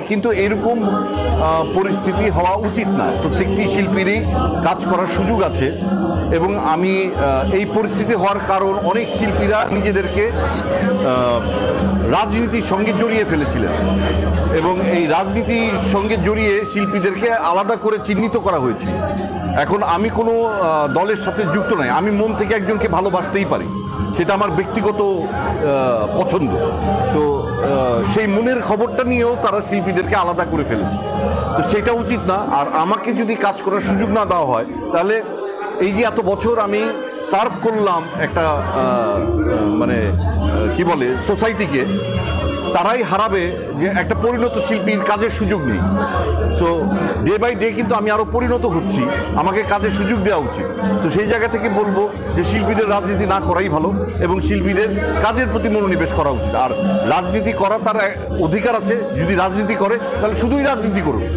কিন্তু এরকম পরিস্থিতি হওয়া উচিত না। প্রত্যেকটি শিল্পীরই কাজ করার সুযোগ আছে এবং আমি এই পরিস্থিতি হওয়ার কারণ অনেক শিল্পীরা নিজেদেরকে রাজনীতির সঙ্গে জড়িয়ে ফেলেছিলেন এবং এই রাজনীতির সঙ্গে জড়িয়ে শিল্পীদেরকে আলাদা করে চিহ্নিত করা হয়েছে। এখন আমি কোনো দলের সাথে যুক্ত নাই, আমি মন থেকে একজনকে ভালোবাসতেই পারি, সেটা আমার ব্যক্তিগত পছন্দ। তো সেই মনের খবরটা নিয়েও তারা শিল্পীদেরকে আলাদা করে ফেলেছে, তো সেটা উচিত না। আর আমাকে যদি কাজ করার সুযোগ না দেওয়া হয় তাহলে এই যে এত বছর আমি সার্ভ করলাম একটা মানে কি বলে সোসাইটিকে, তারাই হারাবে যে একটা পরিণত শিল্পীর কাজের সুযোগ নেই। সো ডে বাই ডে কিন্তু আমি আরও পরিণত হচ্ছি, আমাকে কাজের সুযোগ দেওয়া উচিত। তো সেই জায়গা থেকে বলবো যে শিল্পীদের রাজনীতি না করাই ভালো এবং শিল্পীদের কাজের প্রতি মনোনিবেশ করা উচিত। আর রাজনীতি করা তার অধিকার আছে, যদি রাজনীতি করে তাহলে শুধুই রাজনীতি করুক।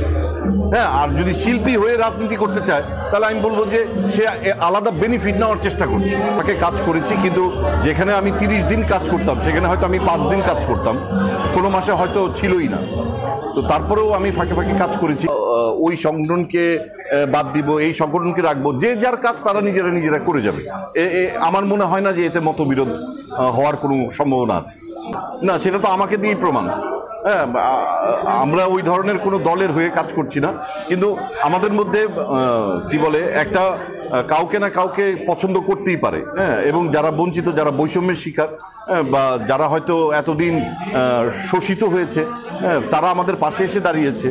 হ্যাঁ, আর যদি শিল্পী হয়ে রাজনীতি করতে চায় তাহলে আমি বলবো যে সে আলাদা বেনিফিট নেওয়ার চেষ্টা করছে। তাকে কাজ করেছি, কিন্তু যেখানে আমি 30 দিন কাজ করতাম সেখানে হয়তো আমি 5 দিন কাজ করতাম, কোনো মাসে হয়তো ছিলই না। তো তারপরেও আমি ফাঁকে ফাঁকে কাজ করেছি। ওই সংগঠনকে বাদ দিব, এই সংগঠনকে রাখবো, যে যার কাজ তারা নিজেরা করে যাবে। আমার মনে হয় না যে এতে মতবিরোধ হওয়ার কোনো সম্ভাবনা আছে। না, সেটা তো আমাকে দিয়েই প্রমাণ। হ্যাঁ, আমরা ওই ধরনের কোনো দলের হয়ে কাজ করছি না, কিন্তু আমাদের মধ্যে কি বলে একটা কাউকে না কাউকে পছন্দ করতেই পারে। হ্যাঁ, এবং যারা বঞ্চিত, যারা বৈষম্যের শিকার, বা যারা হয়তো এতদিন শোষিত হয়েছে, তারা আমাদের পাশে এসে দাঁড়িয়েছে।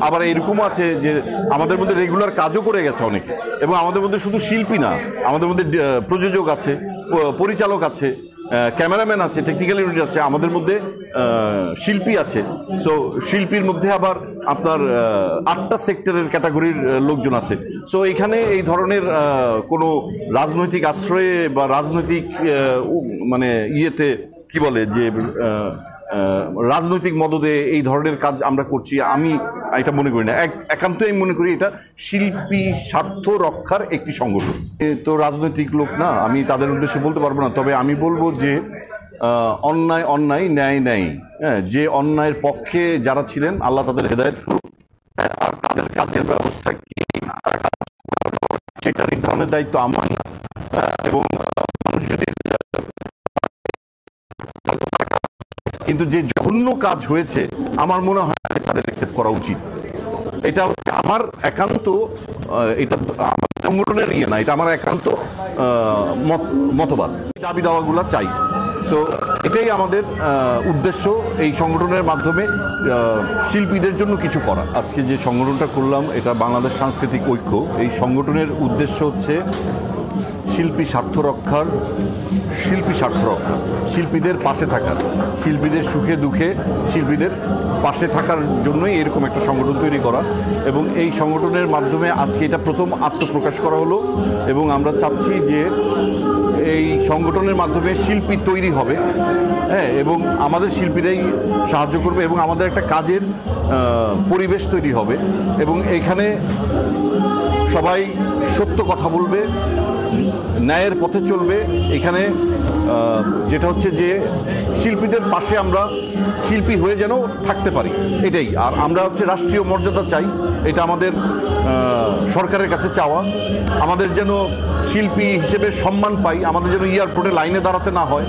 আবার এরকম আছে যে আমাদের মধ্যে রেগুলার কাজও করে গেছে অনেকে, এবং আমাদের মধ্যে শুধু শিল্পী না, আমাদের মধ্যে প্রযোজক আছে, পরিচালক আছে, ক্যামেরাম্যান আছে, টেকনিক্যাল ইউনিট আছে, আমাদের মধ্যে শিল্পী আছে। সো শিল্পীর মধ্যে আবার আপনার 8টা সেক্টরের ক্যাটাগরির লোকজন আছে। সো এখানে এই ধরনের কোনো রাজনৈতিক আশ্রয়ে বা রাজনৈতিক মানে ইয়েতে কি বলে যে রাজনৈতিক মদদে এই ধরনের কাজ আমরা করছি, আমি এটা মনে করি না। একান্তই আমি মনে করি এটা শিল্পী স্বার্থ রক্ষার একটি সংগঠন। তো রাজনৈতিক লোক না, আমি তাদের উদ্দেশ্যে বলতে পারবো না, তবে আমি বলবো যে অন্যায় অন্যায়, ন্যায় ন্যায়। হ্যাঁ, যে অন্যায়ের পক্ষে যারা ছিলেন আল্লাহ তাদের হেদায়েত করুক, আর তাদের কাজের ব্যবস্থা কি সেটা নির্ধারণের দায়িত্ব আমার না। এবং মানুষ যদি কিন্তু যে জঘন্য কাজ হয়েছে আমার মনে হয় তাদের অ্যাকসেপ্ট করা উচিত। এটা আমার একান্ত, এটা আমার সংগঠনের ইয়ে না, এটা আমার একান্ত মতবাদ। দাবি দাওয়াগুলো চাই। সো এটাই আমাদের উদ্দেশ্য, এই সংগঠনের মাধ্যমে শিল্পীদের জন্য কিছু করা। আজকে যে সংগঠনটা করলাম এটা বাংলাদেশ সাংস্কৃতিক ঐক্য। এই সংগঠনের উদ্দেশ্য হচ্ছে শিল্পী স্বার্থ রক্ষা, শিল্পীদের পাশে থাকার, শিল্পীদের সুখে দুঃখে শিল্পীদের পাশে থাকার জন্যই এরকম একটা সংগঠন তৈরি করা। এবং এই সংগঠনের মাধ্যমে আজকে এটা প্রথম আত্মপ্রকাশ করা হলো, এবং আমরা চাচ্ছি যে এই সংগঠনের মাধ্যমে শিল্পী তৈরি হবে। হ্যাঁ, এবং আমাদের শিল্পীরাই সাহায্য করবে এবং আমাদের একটা কাজের পরিবেশ তৈরি হবে, এবং এখানে সবাই সত্য কথা বলবে, ন্যায়ের পথে চলবে। এখানে যেটা হচ্ছে যে শিল্পীদের পাশে আমরা শিল্পী হয়ে যেন থাকতে পারি, এটাই। আর আমরা হচ্ছে রাষ্ট্রীয় মর্যাদা চাই, এটা আমাদের সরকারের কাছে চাওয়া। আমাদের যেন শিল্পী হিসেবে সম্মান পাই, আমাদের যেন এয়ারপোর্টে লাইনে দাঁড়াতে না হয়।